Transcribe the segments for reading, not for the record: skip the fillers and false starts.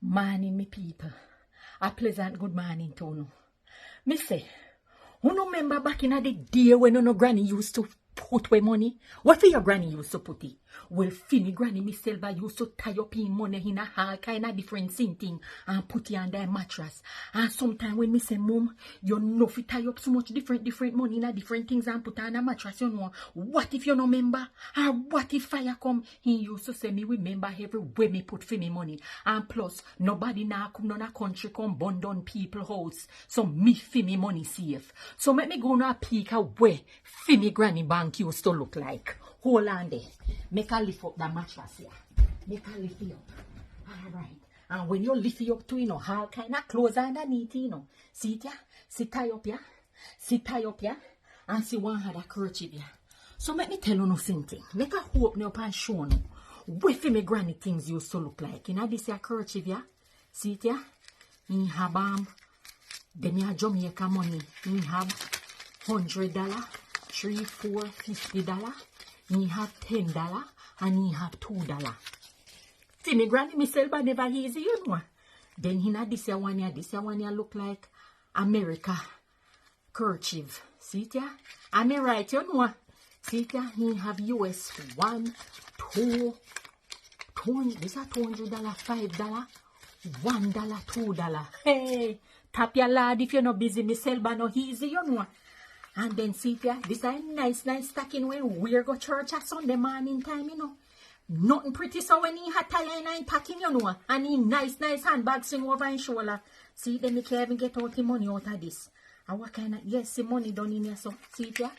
Morning, me people. A pleasant good morning to you. Me say, who no remember back in the day when no granny used to put away money? What for your granny used to put it? Well, Finny granny me Selva used to tie up in money in a all kind of different thing and put it under a mattress. And sometimes when me say, Mom, you know if you tie up so much different money in a different things and put on a mattress, you know, what if you no remember? Or what if fire come? He used to say me remember everywhere me put for me money. And plus, nobody now come on a country come burn down people house. So me for me money safe. So let me go on a peek at where Finny granny bank used to look like. Hold on there. Make her lift up the mattress here. Make her lift it up. Alright. And when you lift it up too, you know, all kind of clothes underneath, you know. See it here? See tie up here? See tie up here? And see one had a kerchief here. So let me tell you something. Make her open up and show you where for me granny things used to look like. You know this here kerchief here? See it here? You have then you have Jamaica money. You have $100, $3, $4, $50. You have $10 and you have $2. See me granny me Selva never easy, you know. Then he not this one here look like America kerchief. See it here? Am I right, you know? See it here? He have US 1, 2, 20, this is $200, $5, $1, $2. Hey, tap your lad if you're not busy, me Selva no easy, you know. And then see here, this is a nice stacking when we go church at Sunday morning time, you know. Nothing pretty so when he had tie and packing, you know. And he nice handbag swing over his shoulder. See, then he can't even get all the money out of this. And what kind of, yes, the money done in here, so see it here.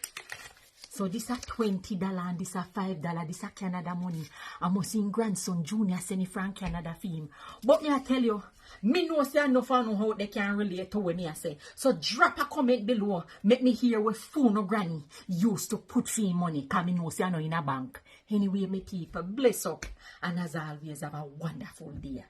So this is $20 and this is $5. This is Canada money. I must see grandson Junior send it from Canada for him. But me I tell you, me know say enough I know how they can relate to what me I say. So drop a comment below. Make me hear where phone or granny used to put for him money. Cause me know say I know in a bank. Anyway, me people, bless up. And as always, have a wonderful day.